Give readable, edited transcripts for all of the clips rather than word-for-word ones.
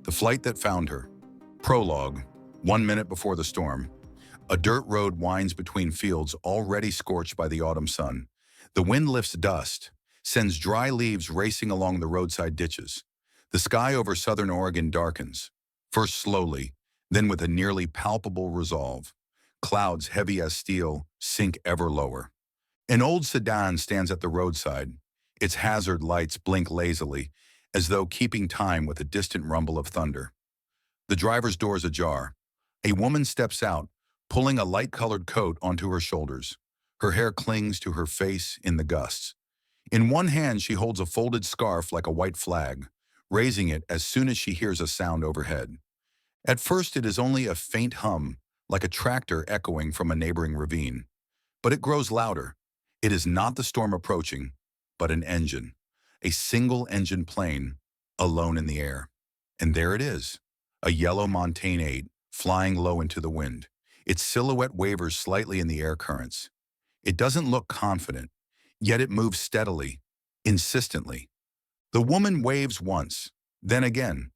The flight that found her. Prologue, 1 minute before the storm. A dirt road winds between fields already scorched by the autumn sun. The wind lifts dust, sends dry leaves racing along the roadside ditches. The sky over southern Oregon darkens, first slowly, then with a nearly palpable resolve. Clouds heavy as steel sink ever lower. An old sedan stands at the roadside. Its hazard lights blink lazily, as though keeping time with a distant rumble of thunder. The driver's door is ajar. A woman steps out, pulling a light-colored coat onto her shoulders. Her hair clings to her face in the gusts. In one hand, she holds a folded scarf like a white flag, raising it as soon as she hears a sound overhead. At first, it is only a faint hum, like a tractor echoing from a neighboring ravine. But it grows louder. It is not the storm approaching, but an engine. A single-engine plane, alone in the air. And there it is, a yellow Montane 8, flying low into the wind. Its silhouette wavers slightly in the air currents. It doesn't look confident, yet it moves steadily, insistently. The woman waves once, then again.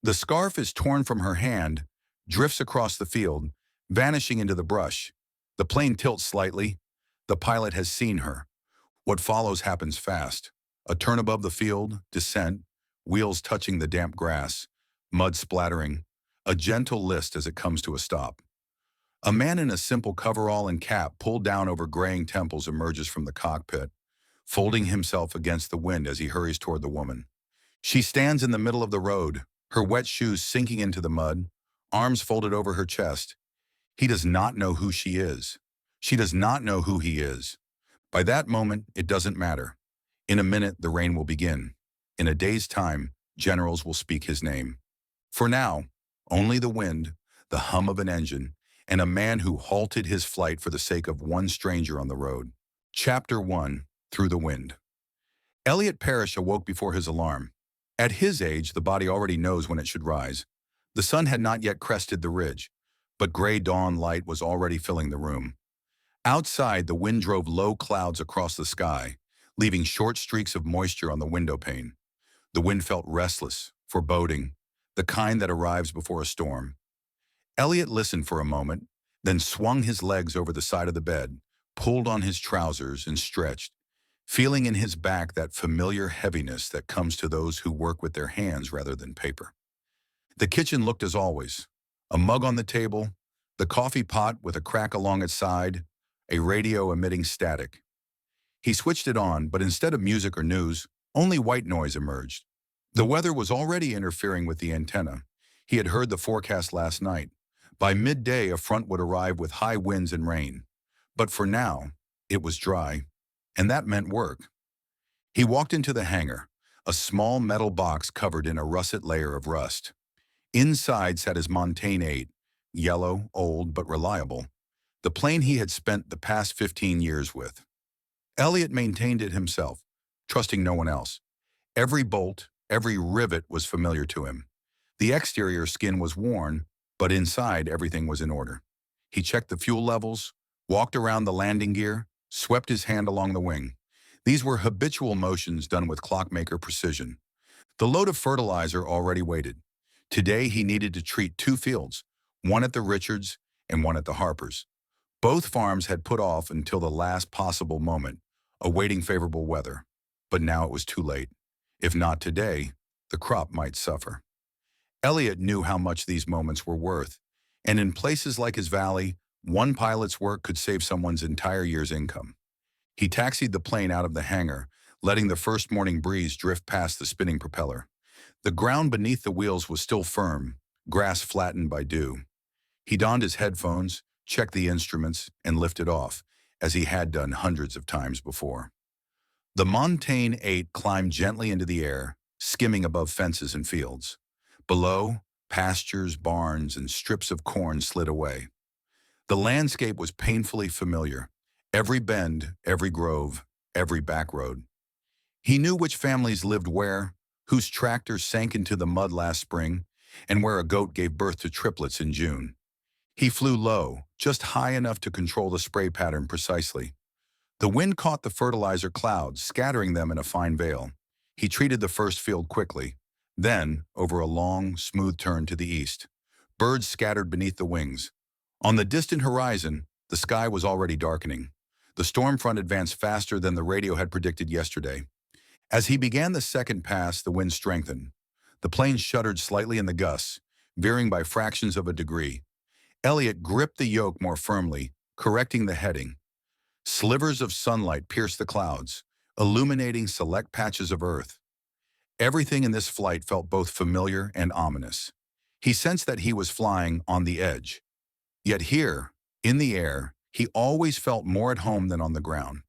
The scarf is torn from her hand, drifts across the field, vanishing into the brush. The plane tilts slightly. The pilot has seen her. What follows happens fast. A turn above the field, descent, wheels touching the damp grass, mud splattering, a gentle list as it comes to a stop. A man in a simple coverall and cap pulled down over graying temples emerges from the cockpit, folding himself against the wind as he hurries toward the woman. She stands in the middle of the road, her wet shoes sinking into the mud, arms folded over her chest. He does not know who she is. She does not know who he is. By that moment, it doesn't matter. In a minute, the rain will begin. In a day's time, generals will speak his name. For now, only the wind, the hum of an engine, and a man who halted his flight for the sake of one stranger on the road. Chapter 1, Through the Wind. Elliot Parrish awoke before his alarm. At his age, the body already knows when it should rise. The sun had not yet crested the ridge, but gray dawn light was already filling the room. Outside, the wind drove low clouds across the sky, leaving short streaks of moisture on the window pane. The wind felt restless, foreboding, the kind that arrives before a storm. Elliot listened for a moment, then swung his legs over the side of the bed, pulled on his trousers, and stretched, feeling in his back that familiar heaviness that comes to those who work with their hands rather than paper. The kitchen looked as always. A mug on the table, the coffee pot with a crack along its side, a radio emitting static. He switched it on, but instead of music or news, only white noise emerged. The weather was already interfering with the antenna. He had heard the forecast last night. By midday, a front would arrive with high winds and rain. But for now, it was dry, and that meant work. He walked into the hangar, a small metal box covered in a russet layer of rust. Inside sat his Montane 8, yellow, old, but reliable, the plane he had spent the past 15 years with. Elliot maintained it himself, trusting no one else. Every bolt, every rivet was familiar to him. The exterior skin was worn, but inside everything was in order. He checked the fuel levels, walked around the landing gear, swept his hand along the wing. These were habitual motions done with clockmaker precision. The load of fertilizer already waited. Today he needed to treat 2 fields, one at the Richards and one at the Harpers. Both farms had put off until the last possible moment, awaiting favorable weather. But now it was too late. If not today, the crop might suffer. Elliot knew how much these moments were worth, and in places like his valley, one pilot's work could save someone's entire year's income. He taxied the plane out of the hangar, letting the first morning breeze drift past the spinning propeller. The ground beneath the wheels was still firm, grass flattened by dew. He donned his headphones, checked the instruments, and lifted off, as he had done hundreds of times before. The Montane 8 climbed gently into the air, skimming above fences and fields. Below, pastures, barns, and strips of corn slid away. The landscape was painfully familiar. Every bend, every grove, every back road. He knew which families lived where, whose tractors sank into the mud last spring, and where a goat gave birth to triplets in June. He flew low, just high enough to control the spray pattern precisely. The wind caught the fertilizer clouds, scattering them in a fine veil. He treated the first field quickly, Then, over a long, smooth turn to the east, birds scattered beneath the wings. On the distant horizon, the sky was already darkening. The storm front advanced faster than the radio had predicted yesterday. As he began the second pass, the wind strengthened. The plane shuddered slightly in the gusts, veering by fractions of a degree. Elliot gripped the yoke more firmly, correcting the heading. Slivers of sunlight pierced the clouds, illuminating select patches of earth. Everything in this flight felt both familiar and ominous. He sensed that he was flying on the edge. Yet here, in the air, he always felt more at home than on the ground.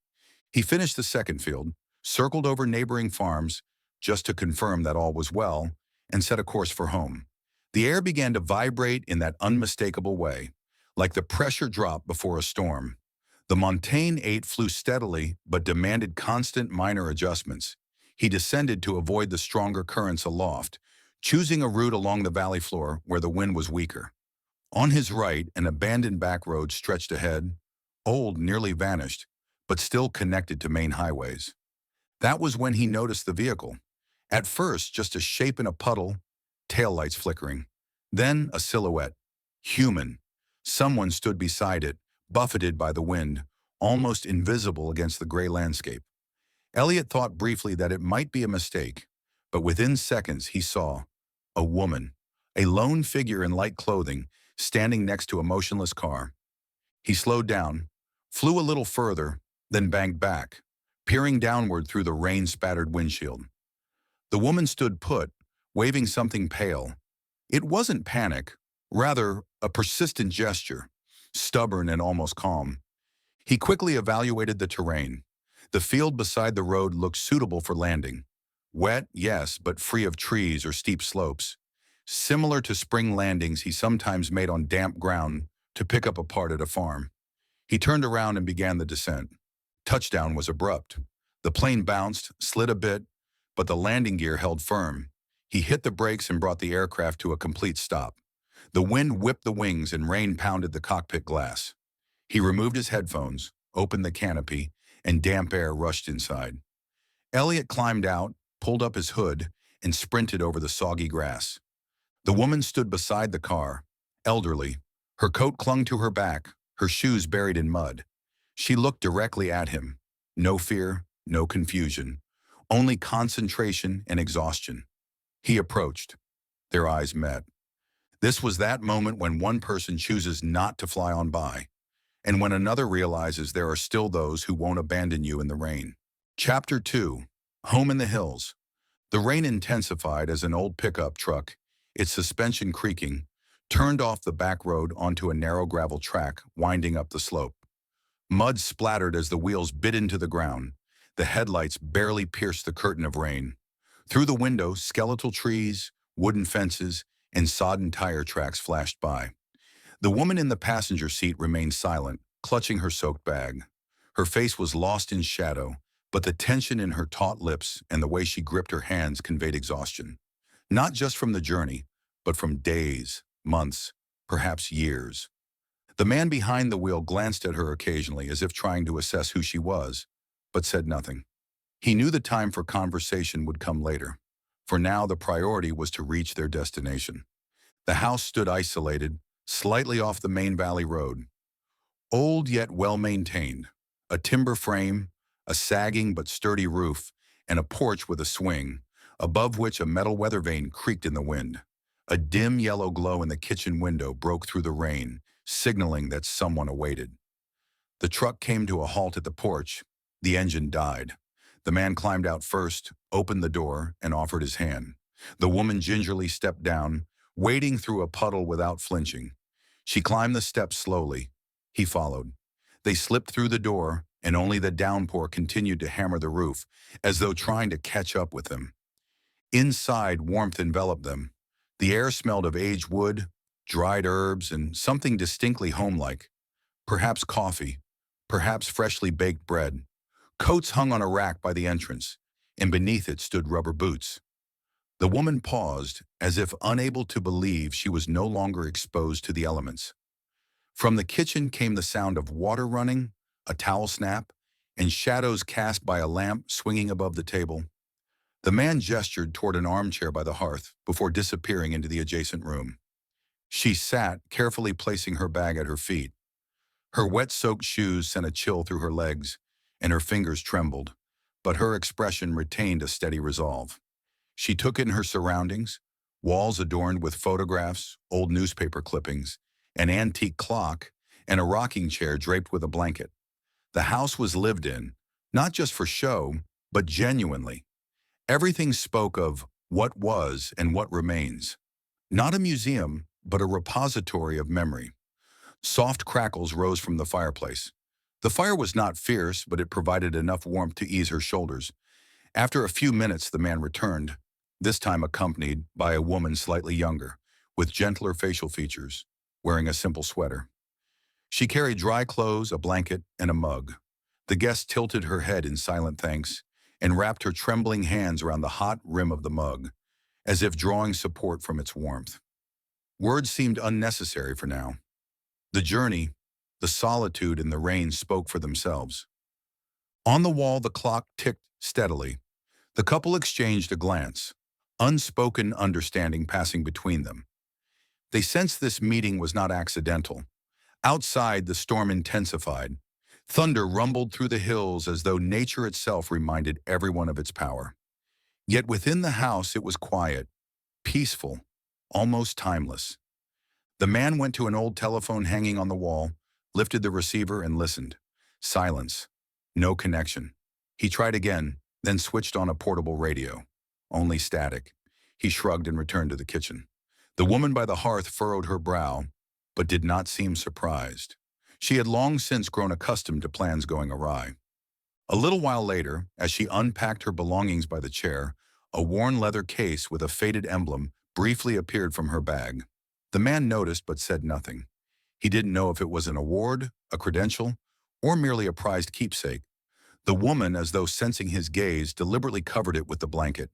He finished the second field, circled over neighboring farms just to confirm that all was well, and set a course for home. The air began to vibrate in that unmistakable way, like the pressure drop before a storm. The Montaigne 8 flew steadily but demanded constant minor adjustments. He descended to avoid the stronger currents aloft, choosing a route along the valley floor where the wind was weaker. On his right, an abandoned back road stretched ahead, old, nearly vanished, but still connected to main highways. That was when he noticed the vehicle. At first, just a shape in a puddle, taillights flickering. Then a silhouette. Human. Someone stood beside it, buffeted by the wind, almost invisible against the gray landscape. Elliot thought briefly that it might be a mistake, but within seconds he saw a woman, a lone figure in light clothing, standing next to a motionless car. He slowed down, flew a little further, then banked back, peering downward through the rain-spattered windshield. The woman stood put, waving something pale. It wasn't panic, rather a persistent gesture, stubborn and almost calm. He quickly evaluated the terrain. The field beside the road looked suitable for landing. Wet, yes, but free of trees or steep slopes. Similar to spring landings he sometimes made on damp ground to pick up a part at a farm. He turned around and began the descent. Touchdown was abrupt. The plane bounced, slid a bit, but the landing gear held firm. He hit the brakes and brought the aircraft to a complete stop. The wind whipped the wings and rain pounded the cockpit glass. He removed his headphones, opened the canopy, and damp air rushed inside. Elliot climbed out, pulled up his hood, and sprinted over the soggy grass. The woman stood beside the car, elderly. Her coat clung to her back, her shoes buried in mud. She looked directly at him. No fear, no confusion, only concentration and exhaustion. He approached. Their eyes met. This was that moment when one person chooses not to fly on by, and when another realizes there are still those who won't abandon you in the rain. Chapter 2. Home in the Hills. The rain intensified as an old pickup truck, its suspension creaking, turned off the back road onto a narrow gravel track winding up the slope. Mud splattered as the wheels bit into the ground. The headlights barely pierced the curtain of rain. Through the window, skeletal trees, wooden fences, and sodden tire tracks flashed by. The woman in the passenger seat remained silent, clutching her soaked bag. Her face was lost in shadow, but the tension in her taut lips and the way she gripped her hands conveyed exhaustion. Not just from the journey, but from days, months, perhaps years. The man behind the wheel glanced at her occasionally as if trying to assess who she was, but said nothing. He knew the time for conversation would come later. For now, the priority was to reach their destination. The house stood isolated, slightly off the main valley road. Old yet well-maintained, a timber frame, a sagging but sturdy roof, and a porch with a swing, above which a metal weather vane creaked in the wind. A dim yellow glow in the kitchen window broke through the rain, signaling that someone awaited. The truck came to a halt at the porch. The engine died. The man climbed out first, opened the door, and offered his hand. The woman gingerly stepped down, wading through a puddle without flinching. She climbed the steps slowly. He followed. They slipped through the door, and only the downpour continued to hammer the roof, as though trying to catch up with them. Inside, warmth enveloped them. The air smelled of aged wood, dried herbs, and something distinctly homelike. Perhaps coffee, perhaps freshly baked bread. Coats hung on a rack by the entrance, and beneath it stood rubber boots. The woman paused, as if unable to believe she was no longer exposed to the elements. From the kitchen came the sound of water running, a towel snap, and shadows cast by a lamp swinging above the table. The man gestured toward an armchair by the hearth before disappearing into the adjacent room. She sat, carefully placing her bag at her feet. Her wet-soaked shoes sent a chill through her legs, and her fingers trembled, but her expression retained a steady resolve. She took in her surroundings, walls adorned with photographs, old newspaper clippings, an antique clock, and a rocking chair draped with a blanket. The house was lived in, not just for show, but genuinely. Everything spoke of what was and what remains. Not a museum, but a repository of memory. Soft crackles rose from the fireplace. The fire was not fierce, but it provided enough warmth to ease her shoulders. After a few minutes, the man returned, this time accompanied by a woman slightly younger, with gentler facial features, wearing a simple sweater. She carried dry clothes, a blanket, and a mug. The guest tilted her head in silent thanks and wrapped her trembling hands around the hot rim of the mug, as if drawing support from its warmth. Words seemed unnecessary for now. The journey, the solitude, and the rain spoke for themselves. On the wall, the clock ticked steadily. The couple exchanged a glance, unspoken understanding passing between them. They sensed this meeting was not accidental. Outside, the storm intensified. Thunder rumbled through the hills as though nature itself reminded everyone of its power. Yet within the house, it was quiet, peaceful, almost timeless. The man went to an old telephone hanging on the wall, lifted the receiver, and listened. Silence. No connection. He tried again, then switched on a portable radio. Only static. He shrugged and returned to the kitchen. The woman by the hearth furrowed her brow, but did not seem surprised. She had long since grown accustomed to plans going awry. A little while later, as she unpacked her belongings by the chair, a worn leather case with a faded emblem briefly appeared from her bag. The man noticed but said nothing. He didn't know if it was an award, a credential, or merely a prized keepsake. The woman, as though sensing his gaze, deliberately covered it with the blanket.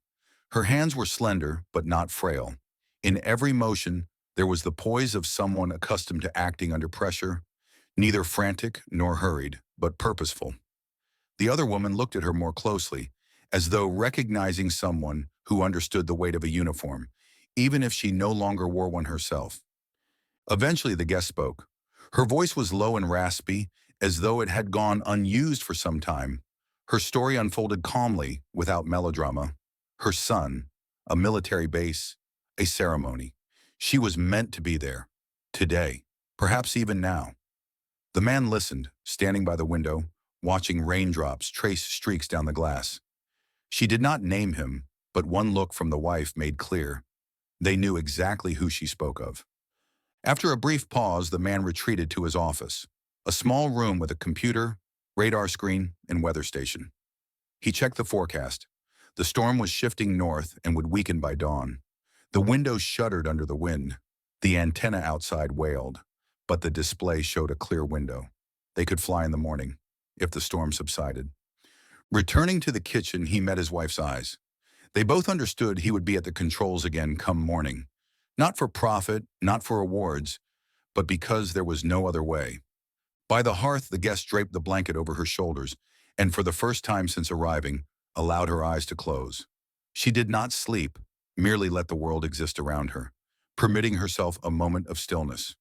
Her hands were slender, but not frail. In every motion, there was the poise of someone accustomed to acting under pressure, neither frantic nor hurried, but purposeful. The other woman looked at her more closely, as though recognizing someone who understood the weight of a uniform, even if she no longer wore one herself. Eventually, the guest spoke. Her voice was low and raspy, as though it had gone unused for some time. Her story unfolded calmly, without melodrama. Her son, a military base, a ceremony. She was meant to be there, today, perhaps even now. The man listened, standing by the window, watching raindrops trace streaks down the glass. She did not name him, but one look from the wife made clear. They knew exactly who she spoke of. After a brief pause, the man retreated to his office, a small room with a computer, radar screen, and weather station. He checked the forecast. The storm was shifting north and would weaken by dawn. The windows shuddered under the wind. The antenna outside wailed, but the display showed a clear window. They could fly in the morning, if the storm subsided. Returning to the kitchen, he met his wife's eyes. They both understood he would be at the controls again come morning. Not for profit, not for awards, but because there was no other way. By the hearth, the guest draped the blanket over her shoulders, and for the first time since arriving, allowed her eyes to close. She did not sleep, merely let the world exist around her, permitting herself a moment of stillness.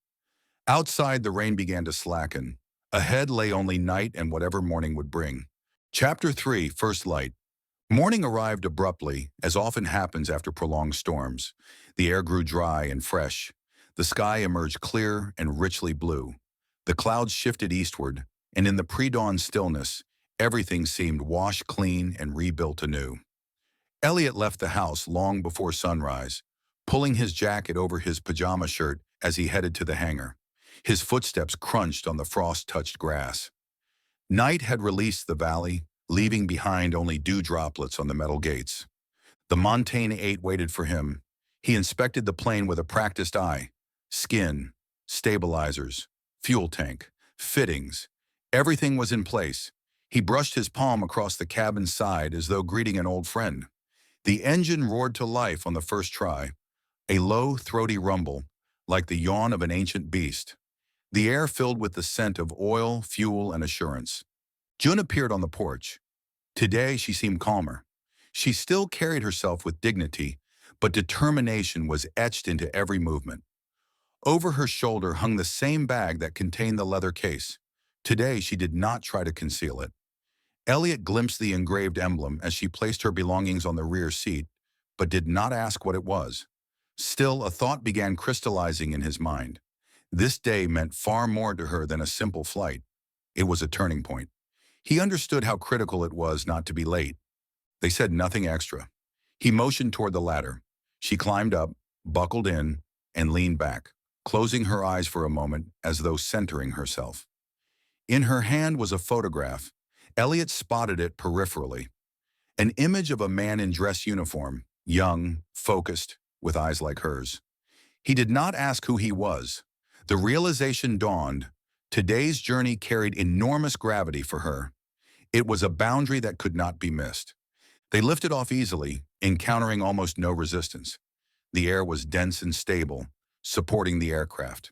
Outside, the rain began to slacken. Ahead lay only night and whatever morning would bring. Chapter 3, First Light. Morning arrived abruptly, as often happens after prolonged storms. The air grew dry and fresh. The sky emerged clear and richly blue. The clouds shifted eastward, and in the pre-dawn stillness, everything seemed washed clean and rebuilt anew. Elliot left the house long before sunrise, pulling his jacket over his pajama shirt as he headed to the hangar. His footsteps crunched on the frost-touched grass. Night had released the valley, leaving behind only dew droplets on the metal gates. The Montaigne 8 waited for him. He inspected the plane with a practiced eye. Skin, stabilizers, fuel tank, fittings. Everything was in place. He brushed his palm across the cabin's side as though greeting an old friend. The engine roared to life on the first try, a low, throaty rumble, like the yawn of an ancient beast. The air filled with the scent of oil, fuel, and assurance. June appeared on the porch. Today, she seemed calmer. She still carried herself with dignity, but determination was etched into every movement. Over her shoulder hung the same bag that contained the leather case. Today, she did not try to conceal it. Elliot glimpsed the engraved emblem as she placed her belongings on the rear seat, but did not ask what it was. Still, a thought began crystallizing in his mind. This day meant far more to her than a simple flight. It was a turning point. He understood how critical it was not to be late. They said nothing extra. He motioned toward the ladder. She climbed up, buckled in, and leaned back, closing her eyes for a moment as though centering herself. In her hand was a photograph. Elliot spotted it peripherally. An image of a man in dress uniform, young, focused, with eyes like hers. He did not ask who he was. The realization dawned. Today's journey carried enormous gravity for her. It was a boundary that could not be missed. They lifted off easily, encountering almost no resistance. The air was dense and stable, supporting the aircraft.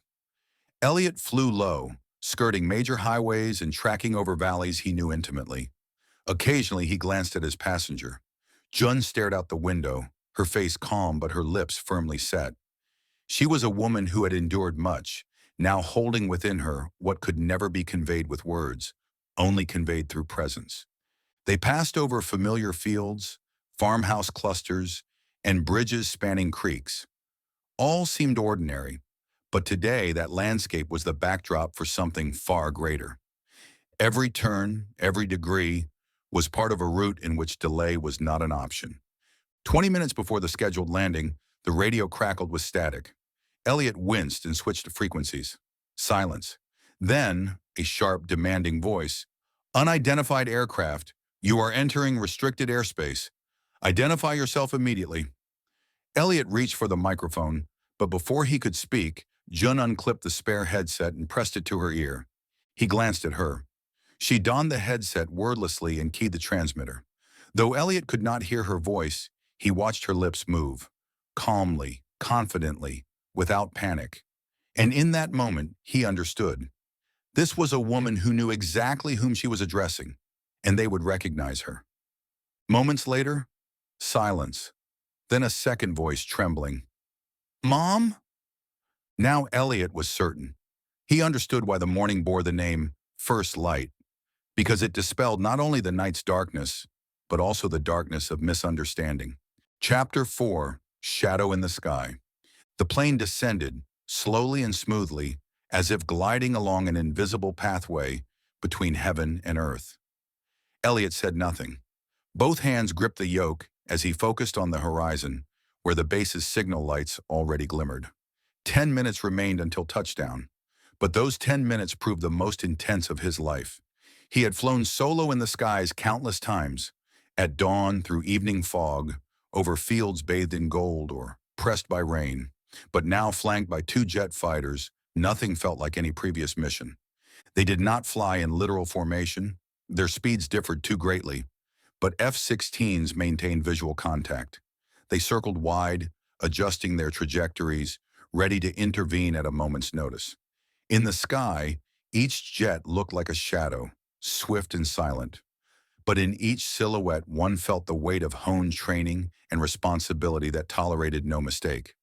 Elliot flew low, skirting major highways and tracking over valleys he knew intimately. Occasionally, he glanced at his passenger. Jun stared out the window, her face calm but her lips firmly set. She was a woman who had endured much, now holding within her what could never be conveyed with words, only conveyed through presence. They passed over familiar fields, farmhouse clusters, and bridges spanning creeks. All seemed ordinary, but today that landscape was the backdrop for something far greater. Every turn, every degree, was part of a route in which delay was not an option. 20 minutes before the scheduled landing, the radio crackled with static. Elliot winced and switched to frequencies. Silence. Then, a sharp, demanding voice. Unidentified aircraft. You are entering restricted airspace. Identify yourself immediately. Elliot reached for the microphone, but before he could speak, Jun unclipped the spare headset and pressed it to her ear. He glanced at her. She donned the headset wordlessly and keyed the transmitter. Though Elliot could not hear her voice, he watched her lips move, calmly, confidently, without panic. And in that moment, he understood. This was a woman who knew exactly whom she was addressing, and they would recognize her. Moments later, silence. Then a second voice trembling. Mom? Now Elliot was certain. He understood why the morning bore the name First Light, because it dispelled not only the night's darkness, but also the darkness of misunderstanding. Chapter 4, Shadow in the Sky. The plane descended, slowly and smoothly, as if gliding along an invisible pathway between heaven and earth. Elliot said nothing. Both hands gripped the yoke as he focused on the horizon, where the base's signal lights already glimmered. 10 minutes remained until touchdown, but those 10 minutes proved the most intense of his life. He had flown solo in the skies countless times, at dawn through evening fog, over fields bathed in gold or pressed by rain. But now flanked by two jet fighters, nothing felt like any previous mission. They did not fly in literal formation. Their speeds differed too greatly, but F-16s maintained visual contact. They circled wide, adjusting their trajectories, ready to intervene at a moment's notice. In the sky, each jet looked like a shadow, swift and silent. But in each silhouette, one felt the weight of honed training and responsibility that tolerated no mistake.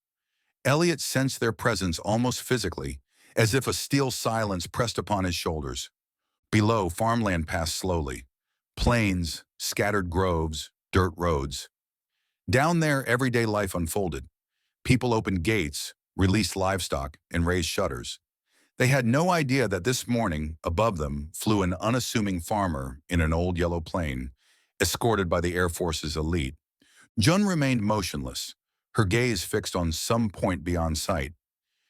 Elliot sensed their presence almost physically, as if a steel silence pressed upon his shoulders. Below, farmland passed slowly. Plains, scattered groves, dirt roads. Down there, everyday life unfolded. People opened gates, released livestock, and raised shutters. They had no idea that this morning, above them, flew an unassuming farmer in an old yellow plane, escorted by the Air Force's elite. Jun remained motionless, her gaze fixed on some point beyond sight.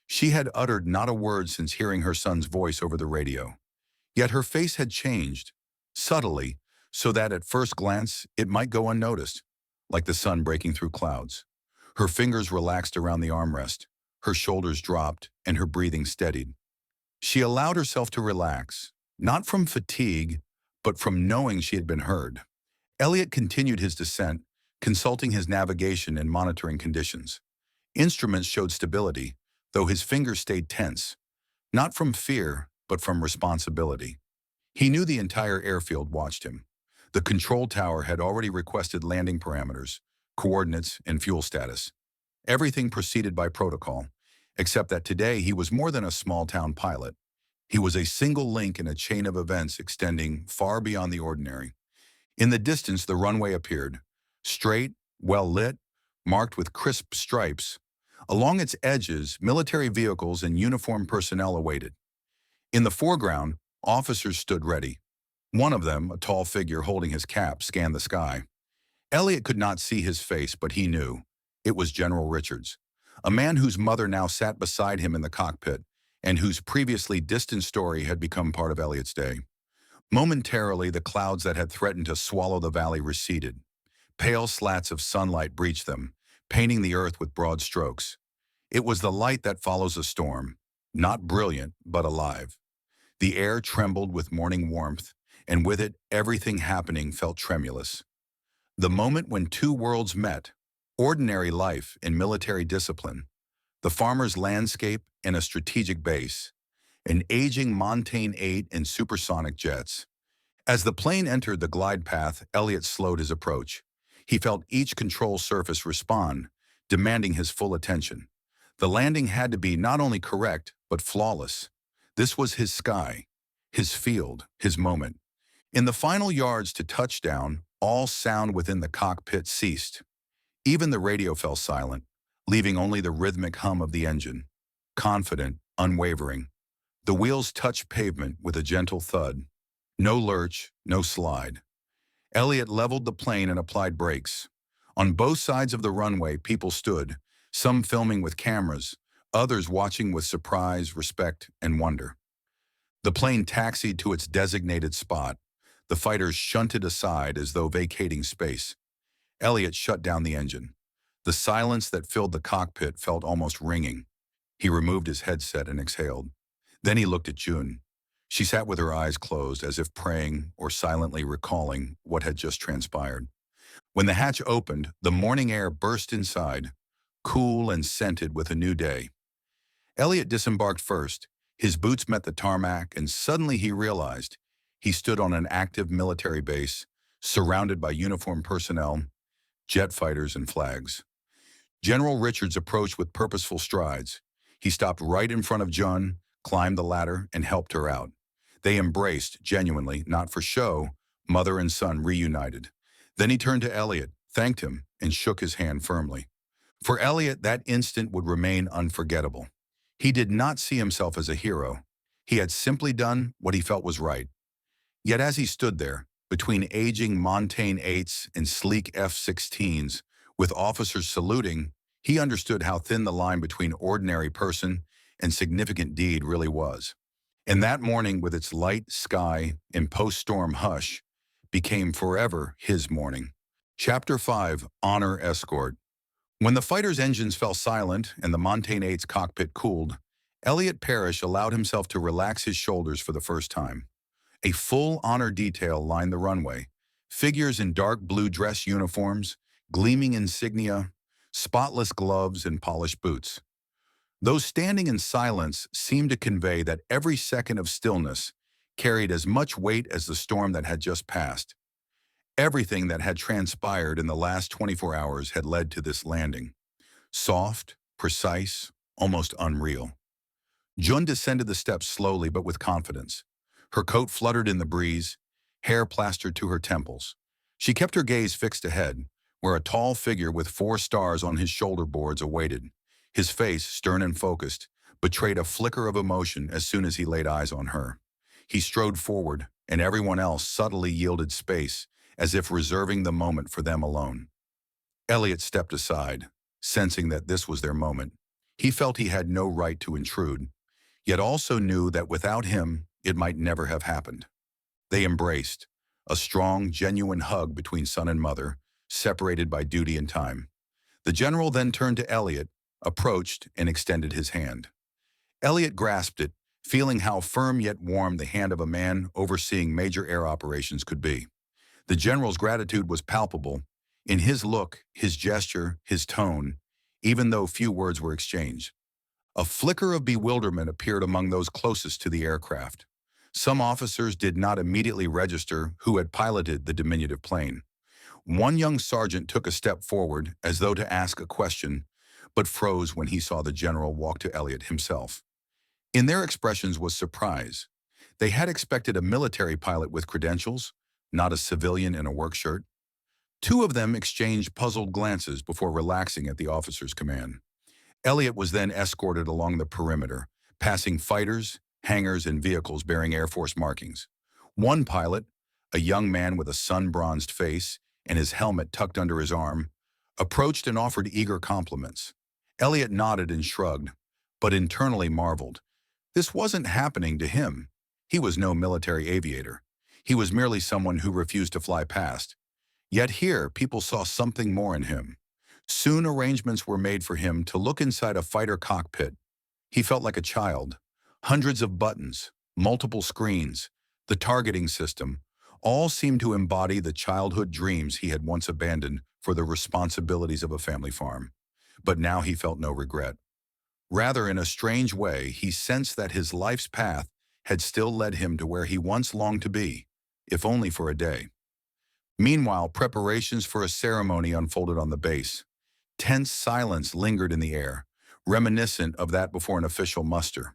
She had uttered not a word since hearing her son's voice over the radio. Yet her face had changed, subtly, so that at first glance it might go unnoticed, like the sun breaking through clouds. Her fingers relaxed around the armrest, her shoulders dropped, and her breathing steadied. She allowed herself to relax, not from fatigue, but from knowing she had been heard. Elliot continued his descent, consulting his navigation and monitoring conditions. Instruments showed stability, though his fingers stayed tense, not from fear, but from responsibility. He knew the entire airfield watched him. The control tower had already requested landing parameters, coordinates, and fuel status. Everything proceeded by protocol, except that today he was more than a small-town pilot. He was a single link in a chain of events extending far beyond the ordinary. In the distance, the runway appeared, straight, well-lit, marked with crisp stripes. Along its edges, military vehicles and uniformed personnel awaited. In the foreground, officers stood ready. One of them, a tall figure holding his cap, scanned the sky. Elliot could not see his face, but he knew. It was General Richards, a man whose mother now sat beside him in the cockpit and whose previously distant story had become part of Elliot's day. Momentarily, the clouds that had threatened to swallow the valley receded. Pale slats of sunlight breached them, painting the earth with broad strokes. It was the light that follows a storm, not brilliant, but alive. The air trembled with morning warmth, and with it, everything happening felt tremulous. The moment when two worlds met, ordinary life and military discipline, the farmer's landscape and a strategic base, an aging Montaigne 8 and supersonic jets. As the plane entered the glide path, Elliot slowed his approach. He felt each control surface respond, demanding his full attention. The landing had to be not only correct, but flawless. This was his sky, his field, his moment. In the final yards to touchdown, all sound within the cockpit ceased. Even the radio fell silent, leaving only the rhythmic hum of the engine. Confident, unwavering. The wheels touched pavement with a gentle thud. No lurch, no slide. Elliot leveled the plane and applied brakes. On both sides of the runway, people stood, some filming with cameras, others watching with surprise, respect, and wonder. The plane taxied to its designated spot. The fighters shunted aside as though vacating space. Elliot shut down the engine. The silence that filled the cockpit felt almost ringing. He removed his headset and exhaled. Then he looked at June. She sat with her eyes closed, as if praying or silently recalling what had just transpired. When the hatch opened, the morning air burst inside, cool and scented with a new day. Elliot disembarked first. His boots met the tarmac, and suddenly he realized he stood on an active military base, surrounded by uniformed personnel, jet fighters, and flags. General Richards approached with purposeful strides. He stopped right in front of June, climbed the ladder, and helped her out. They embraced, genuinely, not for show, mother and son reunited. Then he turned to Elliot, thanked him, and shook his hand firmly. For Elliot, that instant would remain unforgettable. He did not see himself as a hero. He had simply done what he felt was right. Yet as he stood there, between aging Montaigne 8s and sleek F-16s, with officers saluting, he understood how thin the line between ordinary person and significant deed really was. And that morning, with its light sky and post-storm hush, became forever his morning. Chapter 5, Honor Escort. When the fighter's engines fell silent and the Montaigne 8's cockpit cooled, Elliot Parrish allowed himself to relax his shoulders for the first time. A full honor detail lined the runway, figures in dark blue dress uniforms, gleaming insignia, spotless gloves, and polished boots. Those standing in silence seemed to convey that every second of stillness carried as much weight as the storm that had just passed. Everything that had transpired in the last 24 hours had led to this landing. Soft, precise, almost unreal. June descended the steps slowly but with confidence. Her coat fluttered in the breeze, hair plastered to her temples. She kept her gaze fixed ahead, where a tall figure with 4 stars on his shoulder boards awaited. His face, stern and focused, betrayed a flicker of emotion as soon as he laid eyes on her. He strode forward, and everyone else subtly yielded space, as if reserving the moment for them alone. Elliot stepped aside, sensing that this was their moment. He felt he had no right to intrude, yet also knew that without him, it might never have happened. They embraced, a strong, genuine hug between son and mother, separated by duty and time. The general then turned to Elliot, approached, and extended his hand. Elliot grasped it, feeling how firm yet warm the hand of a man overseeing major air operations could be. The general's gratitude was palpable, in his look, his gesture, his tone, even though few words were exchanged. A flicker of bewilderment appeared among those closest to the aircraft. Some officers did not immediately register who had piloted the diminutive plane. One young sergeant took a step forward as though to ask a question, but froze when he saw the general walk to Elliot himself. In their expressions was surprise. They had expected a military pilot with credentials, not a civilian in a work shirt. Two of them exchanged puzzled glances before relaxing at the officer's command. Elliot was then escorted along the perimeter, passing fighters, hangars, and vehicles bearing Air Force markings. One pilot, a young man with a sun-bronzed face and his helmet tucked under his arm, approached and offered eager compliments. Elliot nodded and shrugged, but internally marveled. This wasn't happening to him. He was no military aviator. He was merely someone who refused to fly past. Yet here, people saw something more in him. Soon arrangements were made for him to look inside a fighter cockpit. He felt like a child. Hundreds of buttons, multiple screens, the targeting system, all seemed to embody the childhood dreams he had once abandoned for the responsibilities of a family farm. But now he felt no regret. Rather, in a strange way, he sensed that his life's path had still led him to where he once longed to be, if only for a day. Meanwhile, preparations for a ceremony unfolded on the base. Tense silence lingered in the air, reminiscent of that before an official muster.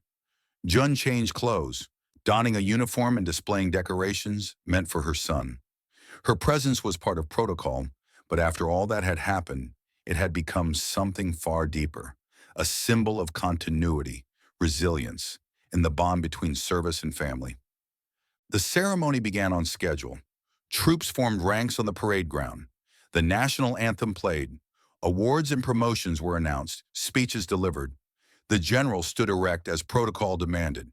Jun changed clothes, donning a uniform and displaying decorations meant for her son. Her presence was part of protocol, but after all that had happened, it had become something far deeper, a symbol of continuity, resilience, and the bond between service and family. The ceremony began on schedule. Troops formed ranks on the parade ground. The national anthem played. Awards and promotions were announced, speeches delivered. The general stood erect as protocol demanded.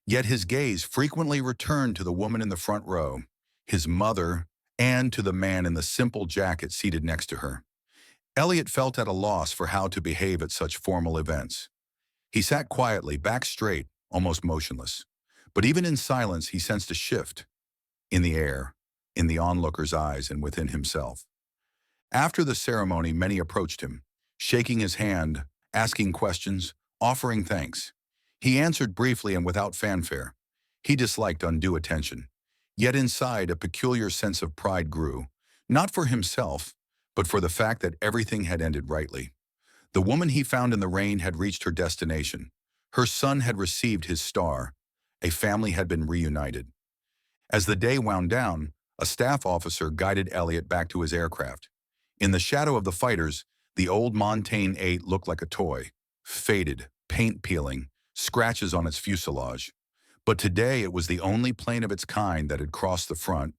Yet his gaze frequently returned to the woman in the front row, his mother, and to the man in the simple jacket seated next to her. Elliot felt at a loss for how to behave at such formal events. He sat quietly, back straight, almost motionless. But even in silence, he sensed a shift in the air, in the onlooker's eyes, and within himself. After the ceremony, many approached him, shaking his hand, asking questions, offering thanks. He answered briefly and without fanfare. He disliked undue attention. Yet inside, a peculiar sense of pride grew, not for himself, but for the fact that everything had ended rightly. The woman he found in the rain had reached her destination. Her son had received his star. A family had been reunited. As the day wound down, a staff officer guided Elliot back to his aircraft. In the shadow of the fighters, the old Montaigne 8 looked like a toy, faded, paint peeling, scratches on its fuselage. But today it was the only plane of its kind that had crossed the front,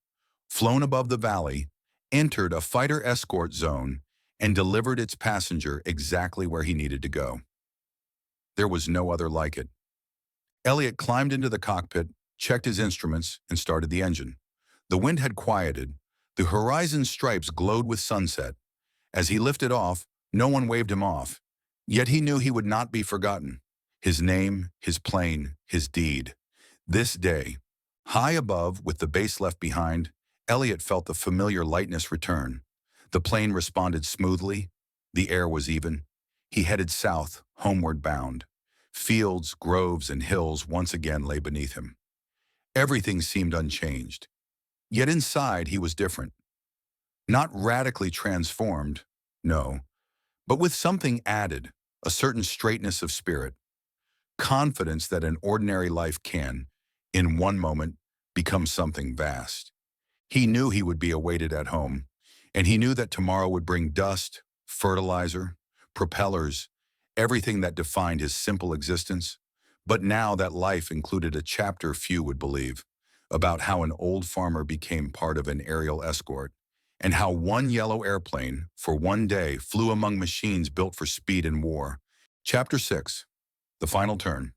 flown above the valley, entered a fighter escort zone, and delivered its passenger exactly where he needed to go. There was no other like it. Elliot climbed into the cockpit, checked his instruments, and started the engine. The wind had quieted. The horizon stripes glowed with sunset. As he lifted off, no one waved him off. Yet he knew he would not be forgotten. His name, his plane, his deed. This day, high above, with the base left behind, Elliot felt the familiar lightness return. The plane responded smoothly. The air was even. He headed south, homeward bound. Fields, groves, and hills once again lay beneath him. Everything seemed unchanged. Yet inside he was different. Not radically transformed, no, but with something added, a certain straightness of spirit. Confidence that an ordinary life can, in one moment, become something vast. He knew he would be awaited at home, and he knew that tomorrow would bring dust, fertilizer, propellers, everything that defined his simple existence. But now that life included a chapter few would believe, about how an old farmer became part of an aerial escort, and how one yellow airplane, for one day, flew among machines built for speed and war. Chapter 6. The Final Turn.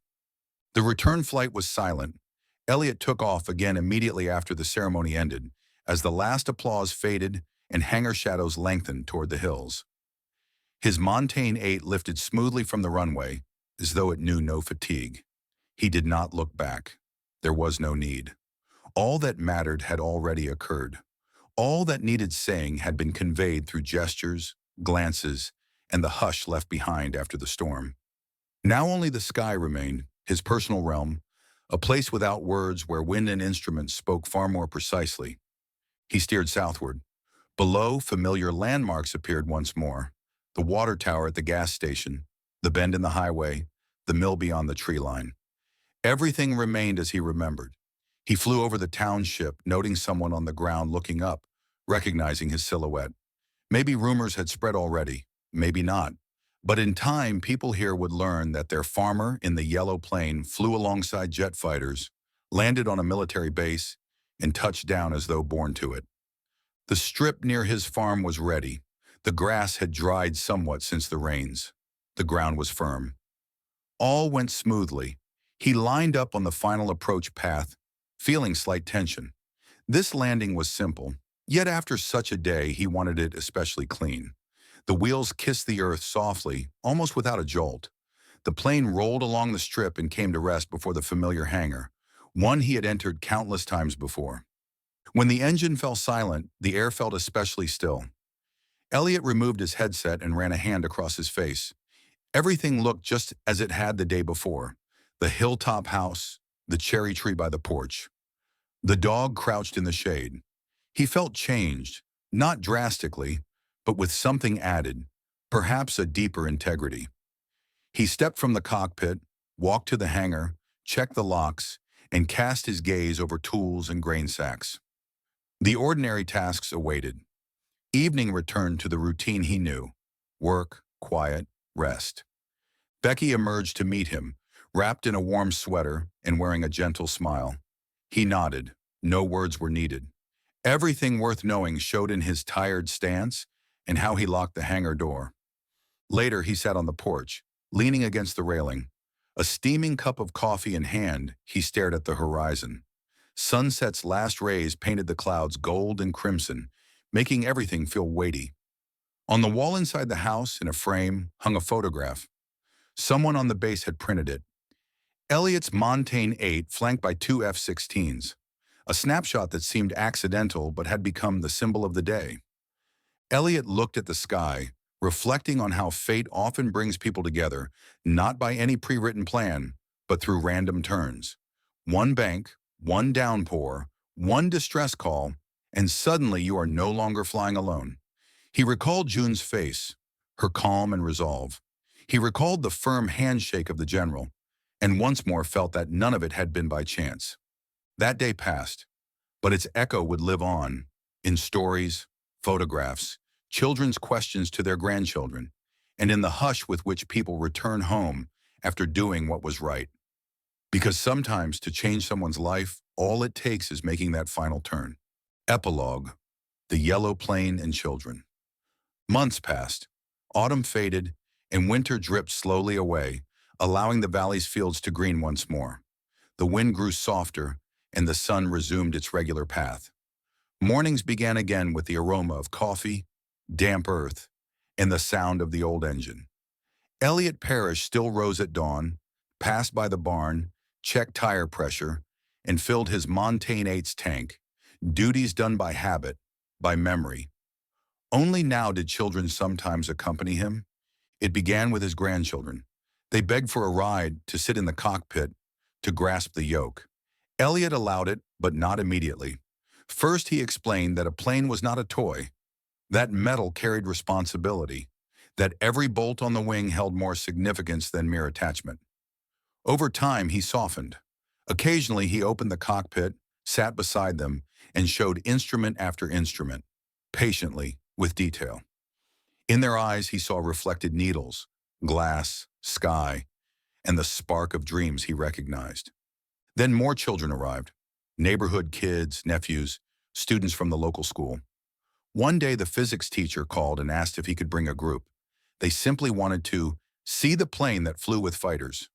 The return flight was silent. Elliot took off again immediately after the ceremony ended, as the last applause faded and hangar shadows lengthened toward the hills. His Montaigne 8 lifted smoothly from the runway, as though it knew no fatigue. He did not look back. There was no need. All that mattered had already occurred. All that needed saying had been conveyed through gestures, glances, and the hush left behind after the storm. Now only the sky remained, his personal realm, a place without words where wind and instruments spoke far more precisely. He steered southward. Below, familiar landmarks appeared once more. The water tower at the gas station, the bend in the highway, the mill beyond the tree line. Everything remained as he remembered. He flew over the township, noting someone on the ground looking up, recognizing his silhouette. Maybe rumors had spread already, maybe not. But in time, people here would learn that their farmer in the yellow plane flew alongside jet fighters, landed on a military base, and touched down as though born to it. The strip near his farm was ready. The grass had dried somewhat since the rains. The ground was firm. All went smoothly. He lined up on the final approach path, feeling slight tension. This landing was simple, yet after such a day, he wanted it especially clean. The wheels kissed the earth softly, almost without a jolt. The plane rolled along the strip and came to rest before the familiar hangar, one he had entered countless times before. When the engine fell silent, the air felt especially still. Elliot removed his headset and ran a hand across his face. Everything looked just as it had the day before. The hilltop house, the cherry tree by the porch. The dog crouched in the shade. He felt changed, not drastically, but with something added, perhaps a deeper integrity. He stepped from the cockpit, walked to the hangar, checked the locks, and cast his gaze over tools and grain sacks. The ordinary tasks awaited. Evening returned to the routine he knew: work, quiet, rest. Becky emerged to meet him, wrapped in a warm sweater and wearing a gentle smile. He nodded. No words were needed. Everything worth knowing showed in his tired stance and how he locked the hangar door. Later, he sat on the porch, leaning against the railing. A steaming cup of coffee in hand, he stared at the horizon. Sunset's last rays painted the clouds gold and crimson, making everything feel weighty. On the wall inside the house, in a frame, hung a photograph. Someone on the base had printed it. Elliot's Montaigne 8 flanked by two F-16s. A snapshot that seemed accidental but had become the symbol of the day. Elliot looked at the sky, reflecting on how fate often brings people together, not by any pre-written plan, but through random turns. One bank, one downpour, one distress call, and suddenly you are no longer flying alone. He recalled June's face, her calm and resolve. He recalled the firm handshake of the general, and once more felt that none of it had been by chance. That day passed, but its echo would live on, in stories, photographs, children's questions to their grandchildren, and in the hush with which people return home after doing what was right. Because sometimes to change someone's life, all it takes is making that final turn. Epilogue: The Yellow Plane and Children. Months passed. Autumn faded, and winter dripped slowly away, allowing the valley's fields to green once more. The wind grew softer, and the sun resumed its regular path. Mornings began again with the aroma of coffee, damp earth, and the sound of the old engine. Elliot Parrish still rose at dawn, passed by the barn, checked tire pressure, and filled his Montaigne 8's tank, duties done by habit, by memory. Only now did children sometimes accompany him. It began with his grandchildren. They begged for a ride, to sit in the cockpit, to grasp the yoke. Elliot allowed it, but not immediately. First, he explained that a plane was not a toy, that metal carried responsibility, that every bolt on the wing held more significance than mere attachment. Over time, he softened. Occasionally, he opened the cockpit, sat beside them, and showed instrument after instrument, patiently, with detail. In their eyes, he saw reflected needles, glass, sky, and the spark of dreams he recognized. Then more children arrived: neighborhood kids, nephews, students from the local school. One day, the physics teacher called and asked if he could bring a group. They simply wanted to see the plane that flew with fighters.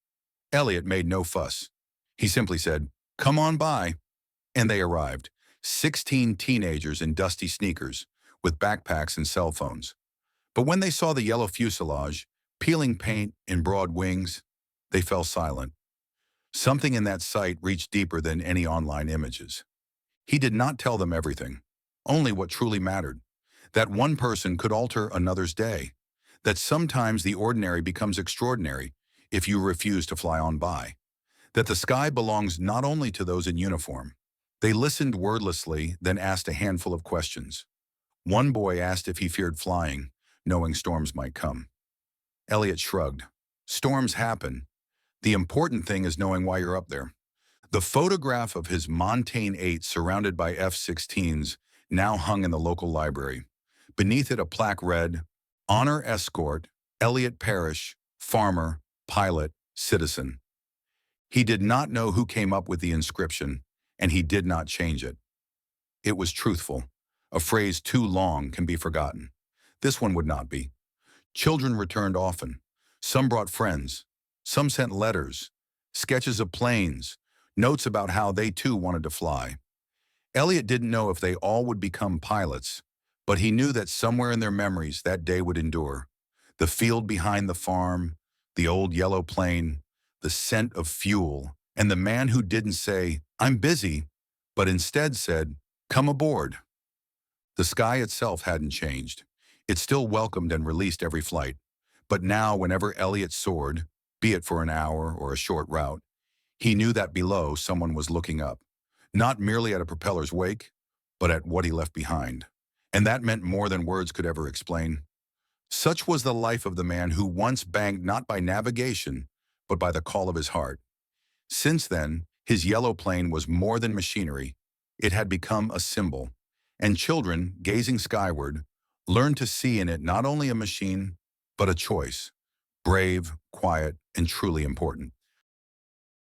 Elliot made no fuss. He simply said, "Come on by." And they arrived, 16 teenagers in dusty sneakers, with backpacks and cell phones. But when they saw the yellow fuselage, peeling paint and broad wings, they fell silent. Something in that sight reached deeper than any online images. He did not tell them everything, only what truly mattered. That one person could alter another's day. That sometimes the ordinary becomes extraordinary if you refuse to fly on by. that the sky belongs not only to those in uniform. They listened wordlessly, then asked a handful of questions. One boy asked if he feared flying, knowing storms might come. Elliot shrugged. Storms happen. The important thing is knowing why you're up there. The photograph of his Montane 8 surrounded by F-16s now hung in the local library. Beneath it a plaque read, Honor Escort, Elliot Parrish, farmer, pilot, citizen. He did not know who came up with the inscription, and he did not change it. It was truthful. A phrase too long can be forgotten. This one would not be. Children returned often. Some brought friends. Some sent letters, sketches of planes, notes about how they too wanted to fly. Elliot didn't know if they all would become pilots, but he knew that somewhere in their memories that day would endure. The field behind the farm, the old yellow plane, the scent of fuel, and the man who didn't say, I'm busy, but instead said, come aboard. The sky itself hadn't changed. It still welcomed and released every flight. But now, whenever Elliot soared, be it for an hour or a short route, he knew that below someone was looking up, not merely at a propeller's wake, but at what he left behind. And that meant more than words could ever explain. Such was the life of the man who once banked not by navigation, but by the call of his heart. Since then, his yellow plane was more than machinery. It had become a symbol, and children, gazing skyward, learned to see in it not only a machine, but a choice, brave, quiet, and truly important.